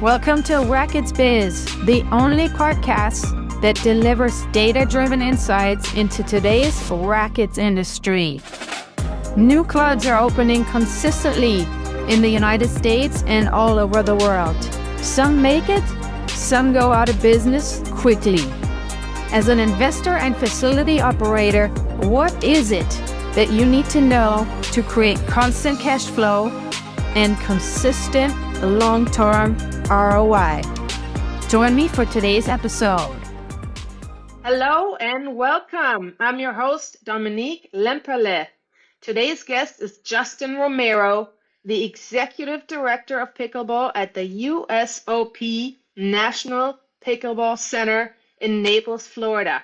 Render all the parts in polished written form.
Welcome to Rackets Biz, the only podcast that delivers data-driven insights into today's rackets industry. New clubs are opening consistently in the United States and all over the world. Some make it, some go out of business quickly. As an investor and facility operator, what is it that you need to know to create constant cash flow and consistent long-term ROI? Join me for today's episode. Hello and welcome. I'm your host, Dominique Lemperle. Today's guest is Justin Romero, the Executive Director of Pickleball at the USOP National Pickleball Center in Naples, Florida.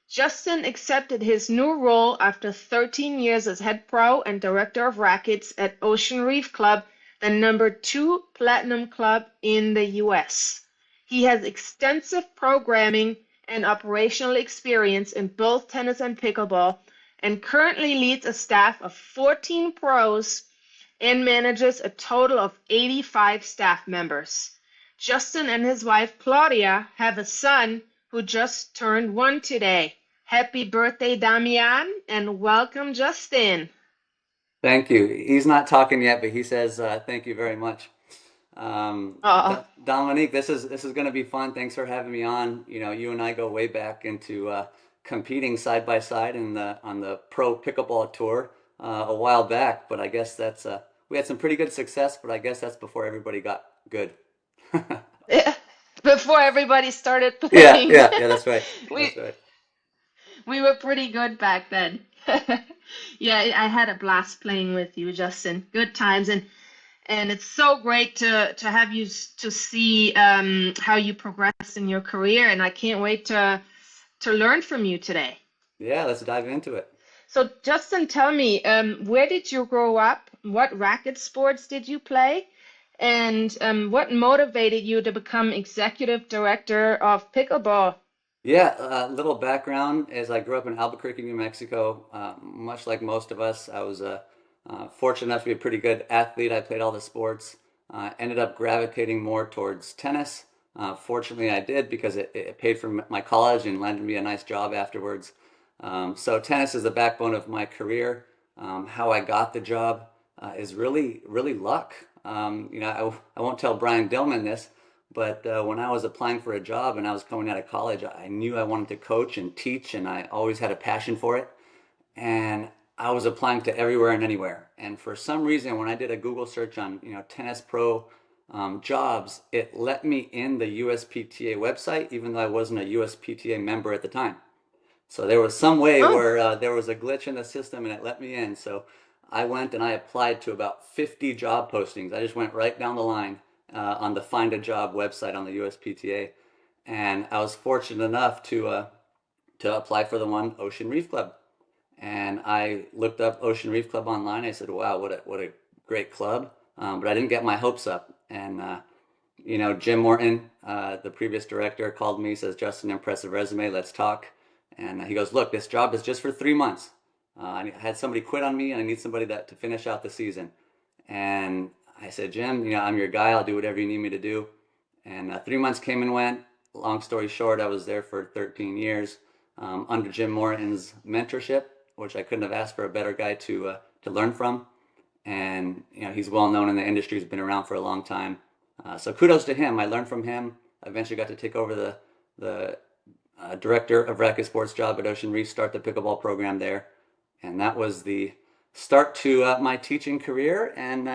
Justin accepted his new role after 13 years as head pro and director of rackets at Ocean Reef Club, the #2 platinum club in the US. He has extensive programming and operational experience in both tennis and pickleball, and currently leads a staff of 14 pros and manages a total of 85 staff members. Justin and his wife Claudia have a son who just turned 1 today. Happy birthday, Damian, and welcome, Justin. Thank you. He's not talking yet, but he says thank you very much. Dominique, this is going to be fun. Thanks for having me on. You know, you and I go way back into competing side by side on the pro pickleball tour a while back. But I guess that's we had some pretty good success. But I guess that's before everybody got good. Yeah, before everybody started playing. Yeah. That's right. That's right. We were pretty good back then. Yeah, I had a blast playing with you, Justin. Good times, and it's so great to have you to see how you progressed in your career, and I can't wait to learn from you today. Yeah, let's dive into it. So, Justin, tell me, where did you grow up? What racket sports did you play? And what motivated you to become executive director of pickleball? Yeah, a little background is I grew up in Albuquerque, New Mexico. Much like most of us, I was fortunate enough to be a pretty good athlete. I played all the sports. Ended up gravitating more towards tennis. Fortunately, I did because it paid for my college and landed me a nice job afterwards. So tennis is the backbone of my career. How I got the job is really luck. I won't tell Brian Dillman this, but when I was applying for a job and I was coming out of college, I knew I wanted to coach and teach, and I always had a passion for it. And I was applying to everywhere and anywhere. And for some reason, when I did a Google search on tennis pro jobs, it let me in the USPTA website, even though I wasn't a USPTA member at the time. So there was some way where there was a glitch in the system and it let me in. So I went and I applied to about 50 job postings. I just went right down the line on the Find a Job website on the USPTA, and I was fortunate enough to apply for the one Ocean Reef Club. And I looked up Ocean Reef Club online. I said, "Wow, what a great club!" But I didn't get my hopes up. And Jim Morton, the previous director, called me. Says, "Justin, impressive resume. Let's talk." And he goes, "Look, this job is just for 3 months. I had somebody quit on me, and I need somebody to finish out the season." And I said, "Jim, I'm your guy. I'll do whatever you need me to do." And 3 months came and went. Long story short, I was there for 13 years under Jim Morton's mentorship, which I couldn't have asked for a better guy to learn from. And he's well known in the industry. He's been around for a long time. So kudos to him. I learned from him. I eventually got to take over the director of racket sports job at Ocean Reef, start the pickleball program there, and that was the start to my teaching career. And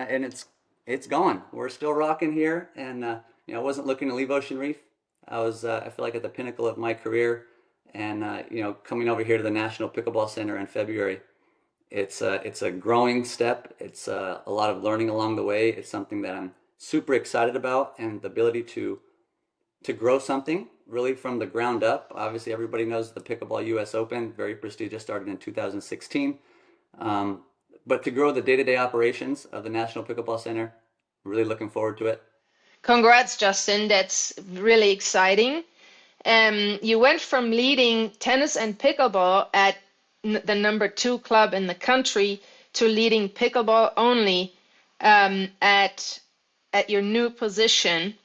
it's going. We're still rocking here, and I wasn't looking to leave Ocean Reef. I was I feel like at the pinnacle of my career, and coming over here to the National Pickleball Center in February, it's a growing step. It's a lot of learning along the way. It's something that I'm super excited about, and the ability to grow something really from the ground up. Obviously, everybody knows the Pickleball US Open, very prestigious, started in 2016. But to grow the day-to-day operations of the National Pickleball Center, really looking forward to it. Congrats, Justin. That's really exciting. You went from leading tennis and pickleball at the #2 club in the country to leading pickleball only at your new position.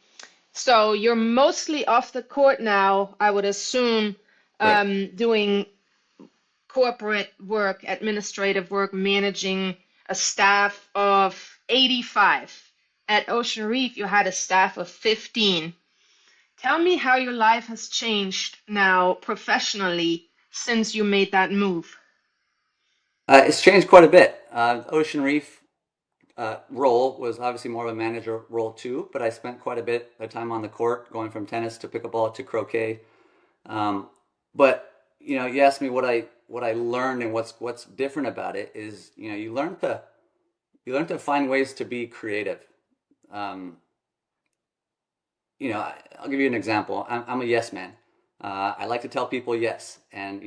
So you're mostly off the court now, I would assume, Correct. doing corporate work, administrative work, managing a staff of 85. At Ocean Reef, you had a staff of 15. Tell me how your life has changed now professionally since you made that move. It's changed quite a bit. Ocean Reef role was obviously more of a manager role too, but I spent quite a bit of time on the court, going from tennis to pickleball to croquet. Um, but you asked me what I learned and what's different about it is you learn to find ways to be creative. Um, I'll give you an example. I'm a yes man. I like to tell people yes, and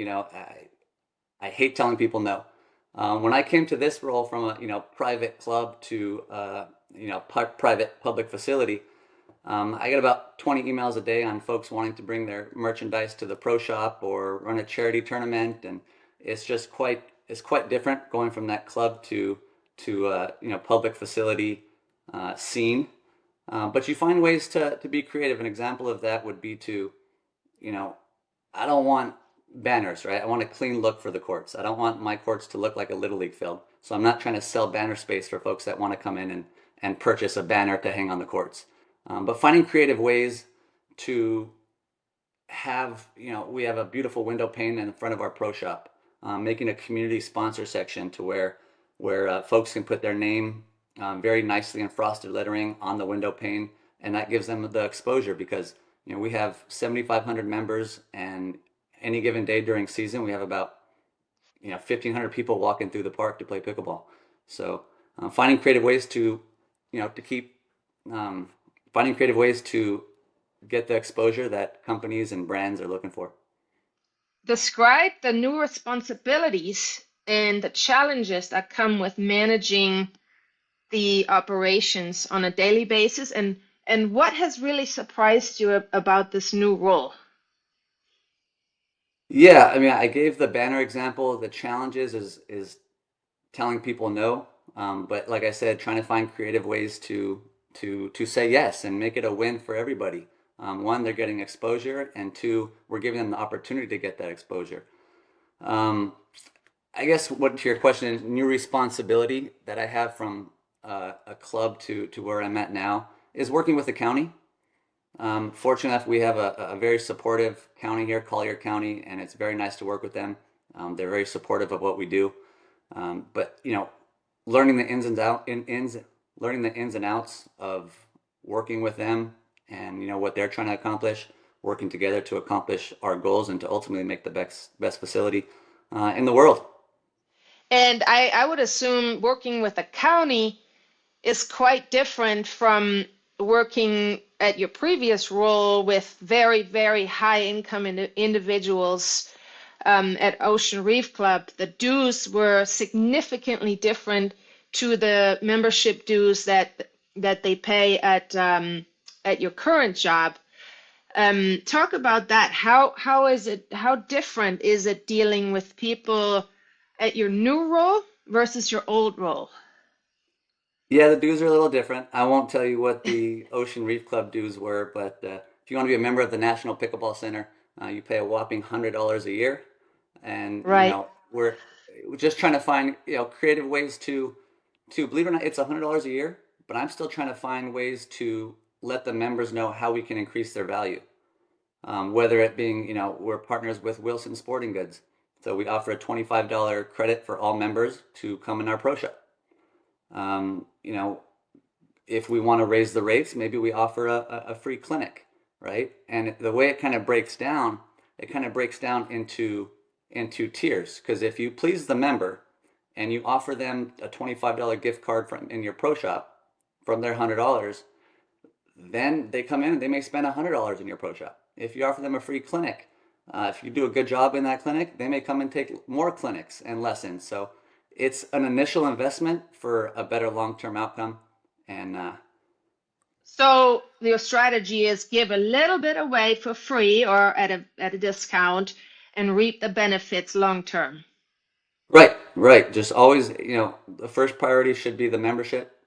I hate telling people no. When I came to this role from a private club to private public facility, I get about 20 emails a day on folks wanting to bring their merchandise to the pro shop or run a charity tournament, and it's quite different going from that club to public facility scene. But you find ways to be creative. An example of that would be to you know I don't want banners, right? I want a clean look for the courts. I don't want my courts to look like a little league field. So I'm not trying to sell banner space for folks that want to come in and purchase a banner to hang on the courts. But finding creative ways to we have a beautiful window pane in front of our pro shop, making a community sponsor section to where folks can put their name very nicely in frosted lettering on the window pane, and that gives them the exposure because we have 7,500 members, and any given day during season we have about 1,500 people walking through the park to play pickleball. So finding creative ways to to keep finding creative ways to get the exposure that companies and brands are looking for. Describe the new responsibilities and the challenges that come with managing the operations on a daily basis, and what has really surprised you about this new role? Yeah, I mean, I gave the banner example. The challenges is telling people no, but like I said, trying to find creative ways to say yes and make it a win for everybody. One, they're getting exposure, and two, we're giving them the opportunity to get that exposure. Um, I guess what to your question is new responsibility that I have from a club to where I'm at now is working with the county. Fortunate enough, we have a very supportive county here, Collier County, and it's very nice to work with them. They're very supportive of what we do. But learning the ins and learning the ins and outs of working with them, and what they're trying to accomplish, working together to accomplish our goals and to ultimately make the best facility in the world. And I would assume working with a county is quite different from working at your previous role with very, very high income individuals at Ocean Reef Club. The dues were significantly different to the membership dues that they pay at your current job. Talk about that. How is it? How different is it dealing with people at your new role versus your old role? Yeah, the dues are a little different. I won't tell you what the Ocean Reef Club dues were, but if you want to be a member of the National Pickleball Center, you pay a whopping $100 a year, and Right. we're just trying to find creative ways to believe it or not, it's $100 a year, but I'm still trying to find ways to let the members know how we can increase their value. Whether it being we're partners with Wilson Sporting Goods, so we offer a $25 credit for all members to come in our pro shop. Um, you know, if we want to raise the rates, maybe we offer a free clinic, right? And the way it kind of breaks down into tiers. Because if you please the member and you offer them a $25 gift card from in your pro shop from their $100, then they come in and they may spend $100 in your pro shop. If you offer them a free clinic, if you do a good job in that clinic, they may come and take more clinics and lessons. So it's an initial investment for a better long-term outcome. And So your strategy is give a little bit away for free or at a discount and reap the benefits long term. right, right. Just always, the first priority should be the membership.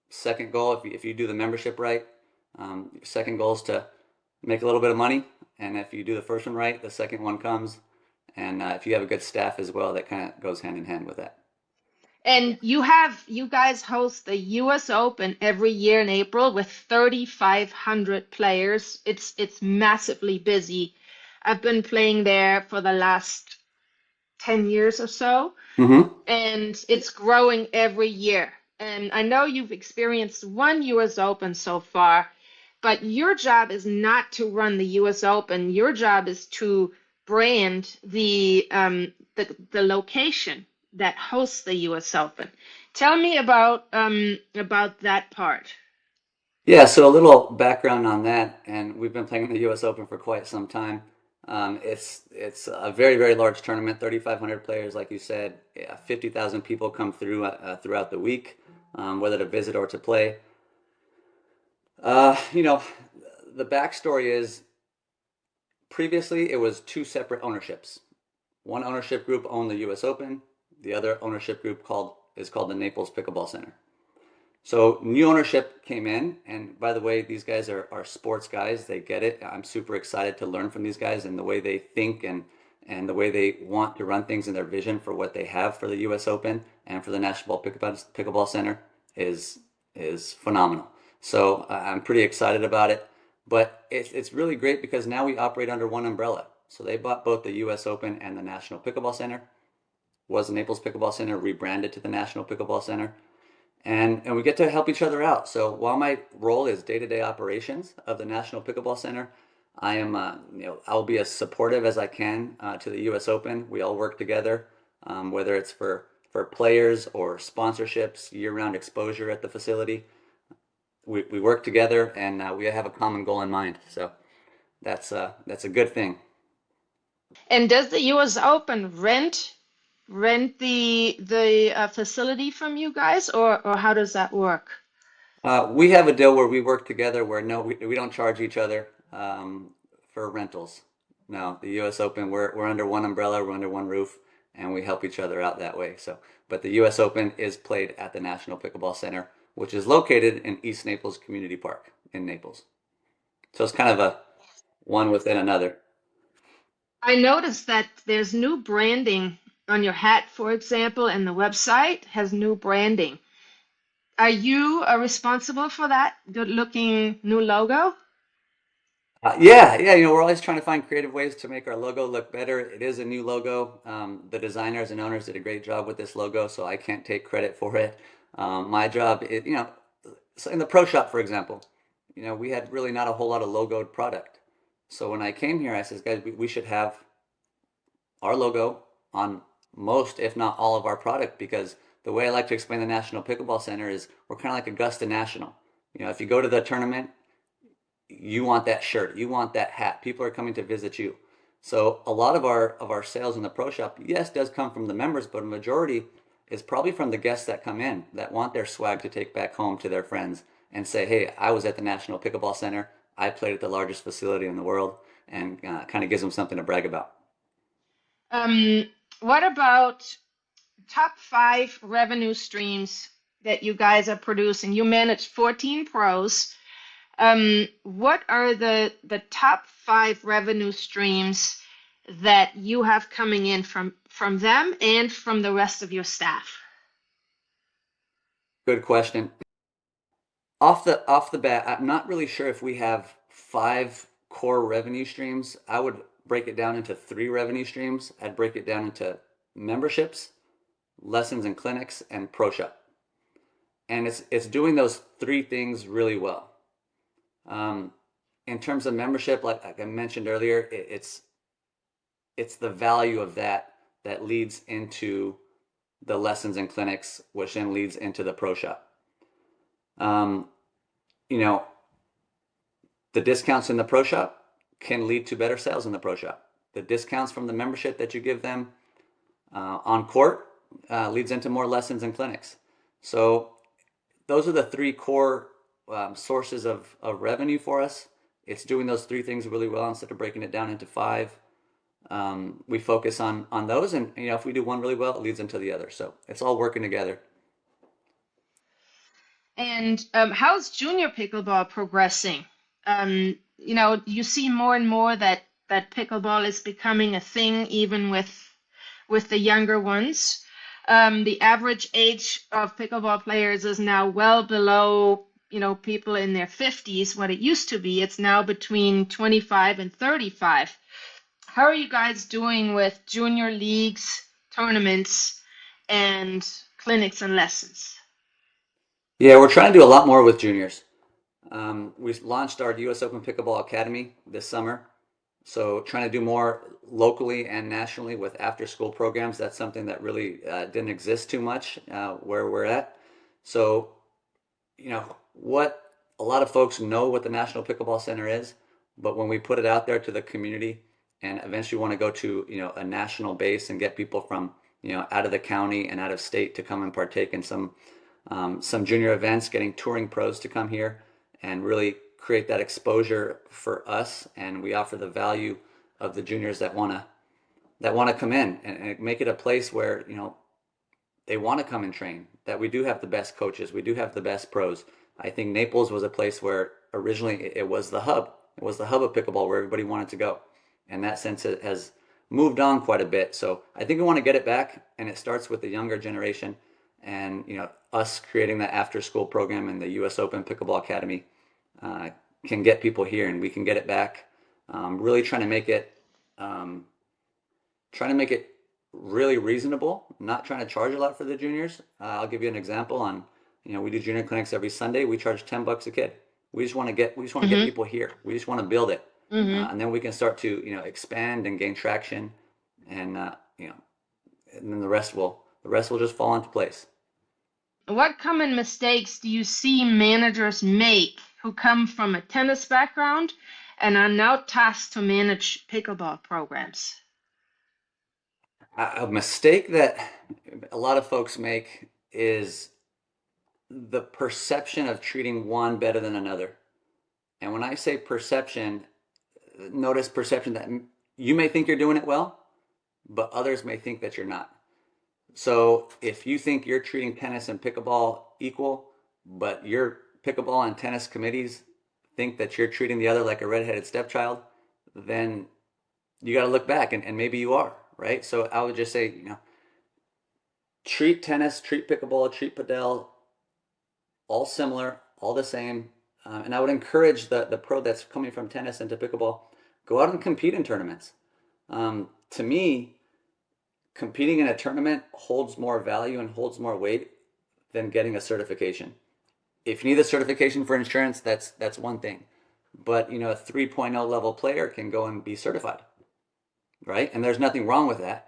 Second goal, if you do the membership right, Your second goal is to make a little bit of money, and if you do the first one right, the second one comes. And if you have a good staff as well, that kind of goes hand in hand with that. And you guys host the US Open every year in April with 3,500 players. It's massively busy. I've been playing there for the last 10 years or so, Mm-hmm. and it's growing every year. And I know you've experienced one US Open so far, but your job is not to run the US Open. Your job is to brand the location that hosts the US Open. Tell me about that part. Yeah, so a little background on that, and we've been playing in the U.S. Open for quite some time. It's a very very large tournament, 3,500 players, like you said. Yeah, 50,000 people come through throughout the week, whether to visit or to play. You know, the backstory is previously it was two separate ownerships. One ownership group owned the U.S. Open. The other ownership group called the Naples Pickleball Center. So new ownership came in, and by the way, these guys are sports guys. They get it. I'm super excited to learn from these guys and the way they think and the way they want to run things and their vision for what they have for the U.S. Open and for the National Pickleball Center is phenomenal. So I'm pretty excited about it. But it's really great because now we operate under one umbrella. So they bought both the U.S. Open and the National Pickleball Center. Was the Naples Pickleball Center rebranded to the National Pickleball Center? And we get to help each other out. So while my role is day-to-day operations of the National Pickleball Center, I am I'll be as supportive as I can to the U.S. Open. We all work together, whether it's for players or sponsorships, year-round exposure at the facility. We work together and we have a common goal in mind. So that's a good thing. And does the US Open rent the facility from you guys, or how does that work? We have a deal where we work together where no, we don't charge each other for rentals. No, the U.S. Open, we're under one umbrella, we're under one roof, and we help each other out that way. So, but the U.S. Open is played at the National Pickleball Center, which is located in East Naples Community Park in Naples. So it's kind of a one within another. I noticed that there's new branding on your hat, for example, and the website has new branding. Are you responsible for that good looking new logo? Yeah. We're always trying to find creative ways to make our logo look better. It is a new logo. The designers and owners did a great job with this logo, so I can't take credit for it. My job is, so in the pro shop, for example, we had really not a whole lot of logoed product. So when I came here, I said, guys, we should have our logo on most, if not all, of our product because the way I like to explain the National Pickleball Center is we're kind of like Augusta National. If you go to the tournament, you want that shirt, you want that hat. People are coming to visit you. So a lot of our sales in the pro shop, yes, does come from the members, but a majority is probably from the guests that come in that want their swag to take back home to their friends and say, hey, I was at the National Pickleball Center. I played at the largest facility in the world, and kind of gives them something to brag about. Um, what about top five revenue streams that you guys are producing? You manage 14 pros. What are the top five revenue streams that you have coming in from them and from the rest of your staff? Good question. Off the bat, I'm not really sure if we have five core revenue streams. I would break it down into three revenue streams. I'd break it down into memberships, lessons and clinics, and pro shop. And it's doing those three things really well. Um, in terms of membership, like I mentioned earlier, it's the value of that leads into the lessons and clinics, which then leads into the pro shop. Um, you know, the discounts in the pro shop can lead to better sales in the pro shop. The discounts from the membership that you give them on court leads into more lessons and clinics. So those are the three core sources of revenue for us. It's doing those three things really well instead of breaking it down into five. We focus on those, and if we do one really well, it leads into the other. So it's all working together. And how's junior pickleball progressing? You see more and more that pickleball is becoming a thing, even with the younger ones. The average age of pickleball players is now well below, people in their 50s, what it used to be. It's now between 25 and 35. How are you guys doing with junior leagues, tournaments, and clinics and lessons? Yeah, we're trying to do a lot more with juniors. We launched our US Open Pickleball Academy this summer. So trying to do more locally and nationally with after school programs. That's something that really didn't exist too much where we're at. So, what a lot of folks know what the National Pickleball Center is, but when we put it out there to the community and eventually want to go to, a national base and get people from, out of the county and out of state to come and partake in some junior events, getting touring pros to come here and really create that exposure for us. And we offer the value of the juniors that want to come in and make it a place where they want to come and train. That we do have the best coaches, we do have the best pros. I think Naples was a place where originally it was the hub. It was the hub of pickleball where everybody wanted to go. And that sense has moved on quite a bit. So I think we want to get it back, and it starts with the younger generation and us creating that after school program in the US Open Pickleball Academy can get people here, and we can get it back. Really um, trying to make it really reasonable. Not trying to charge a lot for the juniors. I'll give you an example. We do junior clinics every Sunday. We charge $10 a kid. We just want to get Mm-hmm. people here. We just want to build it, Mm-hmm. and then we can start to expand and gain traction, and and then the rest will just fall into place. What common mistakes do you see managers make who come from a tennis background and are now tasked to manage pickleball programs? A mistake that a lot of folks make is the perception of treating one better than another. And when I say perception, notice perception that you may think you're doing it well, but others may think that you're not. So if you think you're treating tennis and pickleball equal, but your pickleball and tennis committees think that you're treating the other like a redheaded stepchild, then you got to look back, and maybe you are, right? So I would just say, treat tennis, treat pickleball, treat padel all similar, all the same. And I would encourage the pro that's coming from tennis into pickleball, go out and compete in tournaments. To me, competing in a tournament holds more value and holds more weight than getting a certification. If you need a certification for insurance, that's one thing. But a 3.0 level player can go and be certified, right? And there's nothing wrong with that.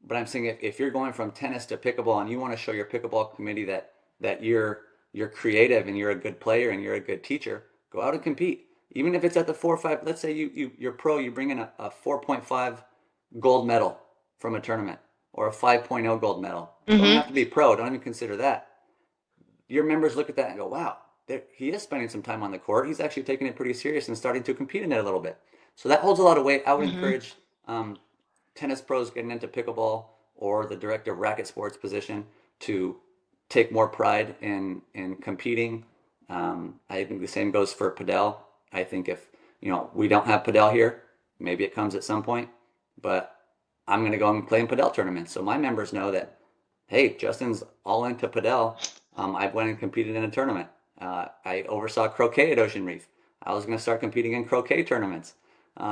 But I'm saying if you're going from tennis to pickleball and you want to show your pickleball committee that you're creative and you're a good player and you're a good teacher, go out and compete. Even if it's at the 4 or 5, let's say you're pro, you bring in a 4.5 gold medal from a tournament or a 5.0 gold medal. Don't Mm-hmm. have to be pro. Don't even consider that. Your members look at that and go, wow, he is spending some time on the court. He's actually taking it pretty serious and starting to compete in it a little bit. So that holds a lot of weight. I would Mm-hmm. encourage um, tennis pros getting into pickleball or the director of racket sports position to take more pride in competing. I think the same goes for padel. I think if we don't have padel here, maybe it comes at some point, but I'm going to go and play in padel tournaments, so my members know that hey, Justin's all into padel. I went and competed in a tournament. I oversaw croquet at Ocean Reef. I was going to start competing in croquet tournaments,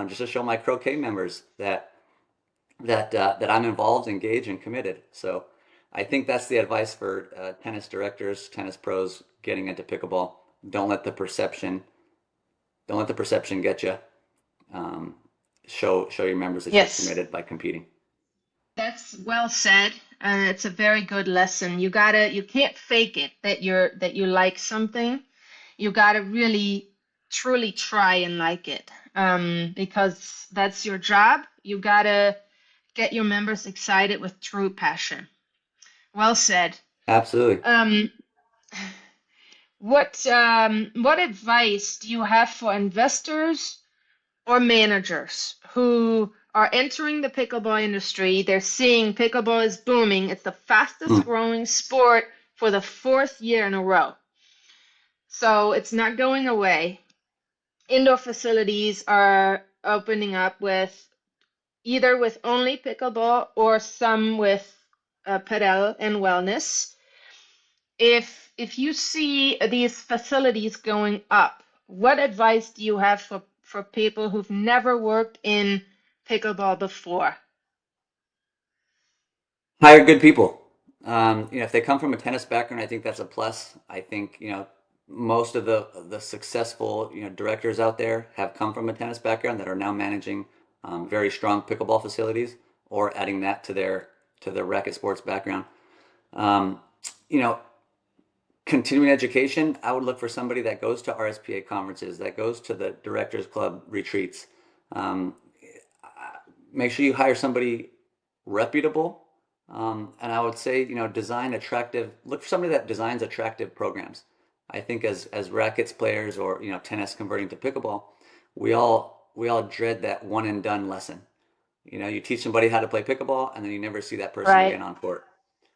just to show my croquet members that I'm involved, engaged, and committed. So I think that's the advice for tennis directors, tennis pros getting into pickleball. Don't let the perception don't let the perception get you. Um, show your members that you're Yes, committed by competing. that's well said. It's a very good lesson. You can't fake it that you like something. You gotta really, truly try and like it. Because that's your job. You gotta get your members excited with true passion. Well said. Absolutely. Um, what advice do you have for investors or managers who are entering the pickleball industry? They're seeing pickleball is booming. It's the fastest Hmm. growing sport for the fourth year in a row. So it's not going away. Indoor facilities are opening up with either with only pickleball or some with padel and wellness. If you see these facilities going up, what advice do you have for people who've never worked in pickleball before? Hire good people. If they come from a tennis background, I think that's a plus. I think, most of the successful, directors out there have come from a tennis background that are now managing very strong pickleball facilities or adding that to their racket sports background. Um, you know, Continuing education, I would look for somebody that goes to RSPA conferences, that goes to the Directors Club retreats. Um, Make sure you hire somebody reputable. And I would say, design attractive, look for somebody that designs attractive programs. I think as rackets players or, tennis converting to pickleball, we all dread that one and done lesson. You teach somebody how to play pickleball and then you never see that person Right. again on court.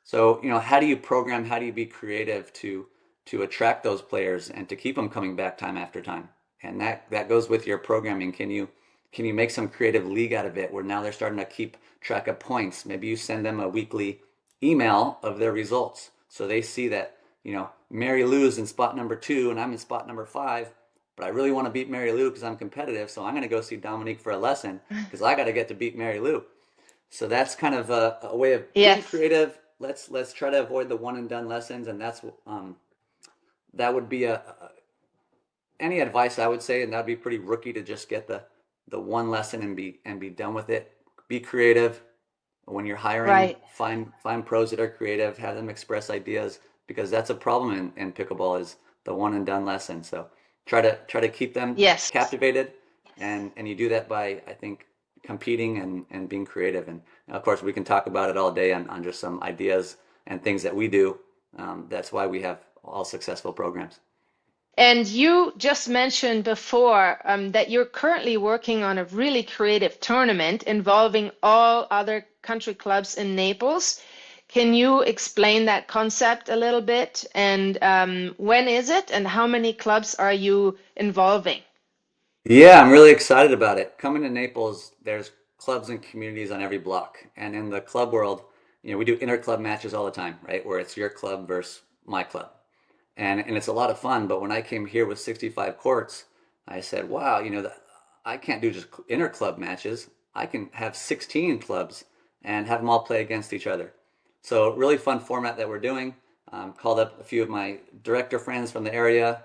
So, how do you program, how do you be creative to attract those players and to keep them coming back time after time? And that goes with your programming. Can you make some creative league out of it where now they're starting to keep track of points? Maybe you send them a weekly email of their results so they see that, Mary Lou's in spot number 2 and I'm in spot number 5, but I really want to beat Mary Lou because I'm competitive, so I'm going to go see Dominique for a lesson because I got to get to beat Mary Lou. So that's kind of a way of being Yes. creative. Let's try to avoid the one and done lessons, and that would be any advice I would say, and that'd be pretty rookie to just get the one lesson and be done with it. Be creative when you're hiring. Right. Find pros that are creative. Have them express ideas because that's a problem in pickleball is the one and done lesson. So try to keep them Yes. captivated, and you do that by I think competing and being creative. And of course we can talk about it all day on just some ideas and things that we do. That's why we have all successful programs. And you just mentioned before that you're currently working on a really creative tournament involving all other country clubs in Naples. Can you explain that concept a little bit? And when is it? And how many clubs are you involving? Yeah, I'm really excited about it. Coming to Naples, there's clubs and communities on every block. And in the club world, we do inter-club matches all the time, right? Where it's your club versus my club. And it's a lot of fun. But when I came here with 65 courts, I said, wow, I can't do just inter-club matches. I can have 16 clubs and have them all play against each other. So really fun format that we're doing. Called up a few of my director friends from the area,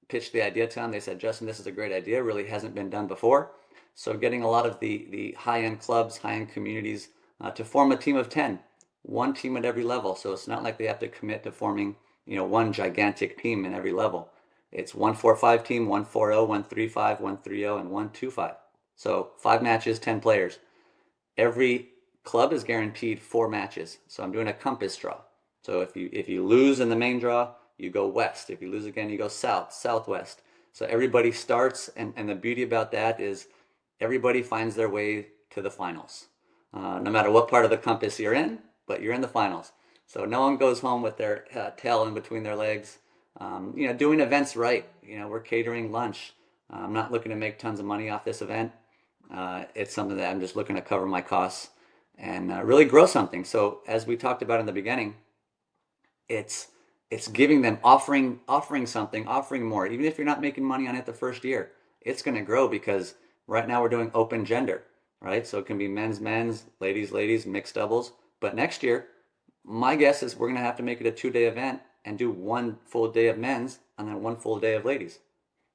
pitched the idea to them. They said, Justin, this is a great idea. Really hasn't been done before. So getting a lot of the high-end clubs, high-end communities to form a team of 10, one team at every level. So it's not like they have to commit to forming, one gigantic team in every level. It's 1-4-5 team, 1-4-0, 1-3-5, 1-3-0, and 1-2-5. So 5 matches, 10 players. Every club is guaranteed 4 matches. So I'm doing a compass draw. So if you lose in the main draw, you go west. If you lose again, you go south, southwest. So everybody starts, and the beauty about that is everybody finds their way to the finals. No matter what part of the compass you're in, but you're in the finals. So no one goes home with their tail in between their legs. Doing events right. We're catering lunch. I'm not looking to make tons of money off this event. It's something that I'm just looking to cover my costs and really grow something. So as we talked about in the beginning, it's it's giving them offering something, offering more. Even if you're not making money on it the first year, it's going to grow because right now we're doing open gender, right? So it can be men's, ladies, mixed doubles. But next year, my guess is we're going to have to make it a 2-day event and do one full day of men's and then one full day of ladies.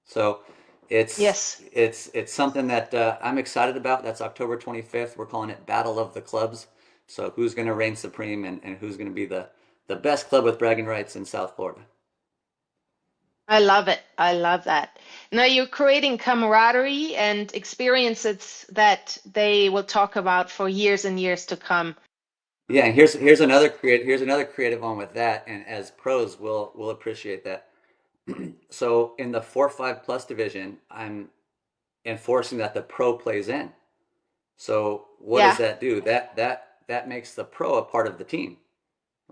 So it's Yes. it's something that I'm excited about. That's October 25th. We're calling it Battle of the Clubs. So who's going to reign supreme and who's going to be the best club with bragging rights in South Florida? I love it. I love that. Now you're creating camaraderie and experiences that they will talk about for years and years to come. Yeah, and here's another creative one with that, and as pros, we'll appreciate that. So in the 4-5 plus division, I'm enforcing that the pro plays in. So what does Yeah. that do? That makes the pro a part of the team,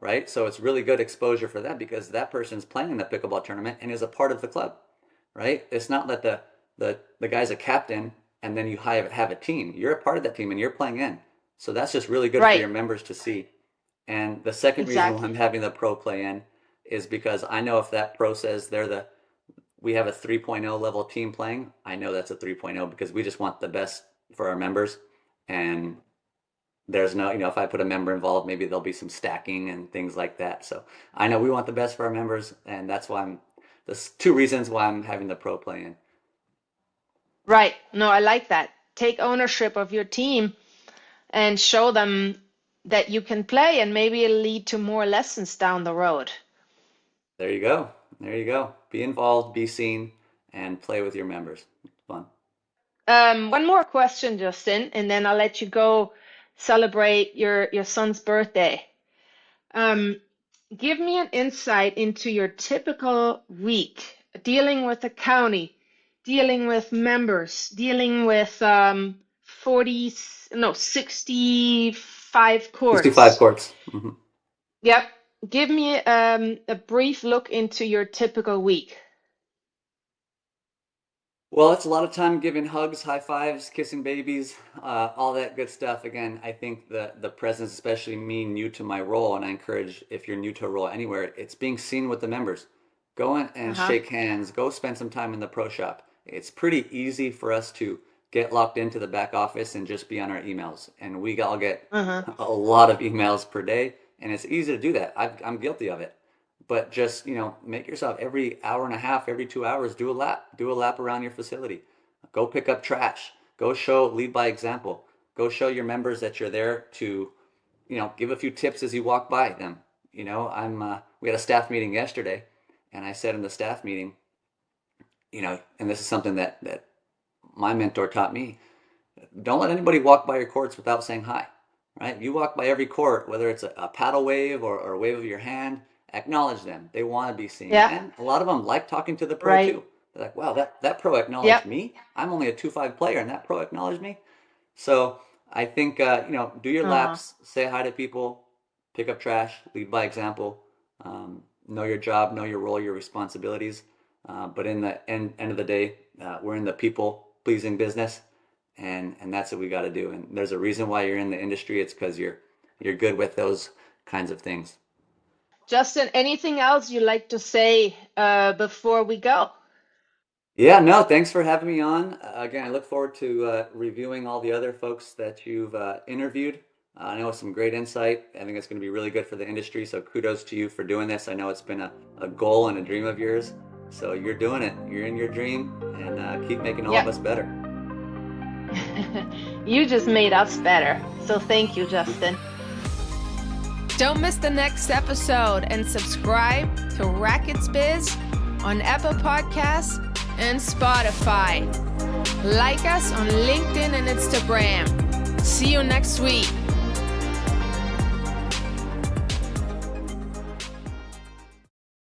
right? So it's really good exposure for them because that person's playing in the pickleball tournament and is a part of the club, right? It's not that the guy's a captain and then you have a team. You're a part of that team and you're playing in. So that's just really good for Right. your members to see. And the second reason why I'm Exactly. having the pro play in is because I know if that pro says we have a 3.0 level team playing, I know that's a 3.0 because we just want the best for our members. And there's no, if I put a member involved, maybe there'll be some stacking and things like that. So I know we want the best for our members, and that's why there's two reasons why I'm having the pro play in. Right. No, I like that. Take ownership of your team and show them that you can play, and maybe it'll lead to more lessons down the road. There you go. There you go. Be involved, be seen, and play with your members. It's fun. One more question, Justin, and then I'll let you go celebrate your son's birthday. Um, Give me an insight into your typical week dealing with the county, dealing with members, dealing with 65 65 courts. courts. Hmm. Yep. Give me a brief look into your typical week. Well, it's a lot of time giving hugs, high fives, kissing babies, all that good stuff. Again, I think the presence, especially me, new to my role, and I encourage if you're new to a role anywhere, it's being seen with the members. Go in and Uh-huh. shake hands. Go spend some time in the pro shop. It's pretty easy for us to get locked into the back office and just be on our emails, and we all get Uh-huh. a lot of emails per day, and it's easy to do that. I'm guilty of it. But just, make yourself every hour and a half, every 2 hours, do a lap. Do a lap around your facility. Go pick up trash. Go lead by example. Go show your members that you're there to, give a few tips as you walk by them. We had a staff meeting yesterday, and I said in the staff meeting, and this is something that my mentor taught me, don't let anybody walk by your courts without saying hi, right? You walk by every court, whether it's a paddle wave or a wave of your hand, acknowledge them. They want to be seen. Yeah. And a lot of them like talking to the pro Right. too. They're like, wow, that pro acknowledged Yep. me. I'm only a 2-5 player and that pro acknowledged me. So I think, do your Uh-huh. laps, say hi to people, pick up trash, lead by example, know your job, know your role, your responsibilities. But in the end of the day, we're in the people pleasing business. And that's what we got to do. And there's a reason why you're in the industry. It's because you're good with those kinds of things. Justin, anything else you'd like to say before we go? Yeah, no, thanks for having me on. Again, I look forward to reviewing all the other folks that you've interviewed. I know it's some great insight. I think it's going to be really good for the industry. So kudos to you for doing this. I know it's been a goal and a dream of yours. So you're doing it. You're in your dream, and keep making all of Yep. us better. You just made us better. So thank you, Justin. Don't miss the next episode and subscribe to Rackets Biz on Apple Podcasts and Spotify. Like us on LinkedIn and Instagram. See you next week.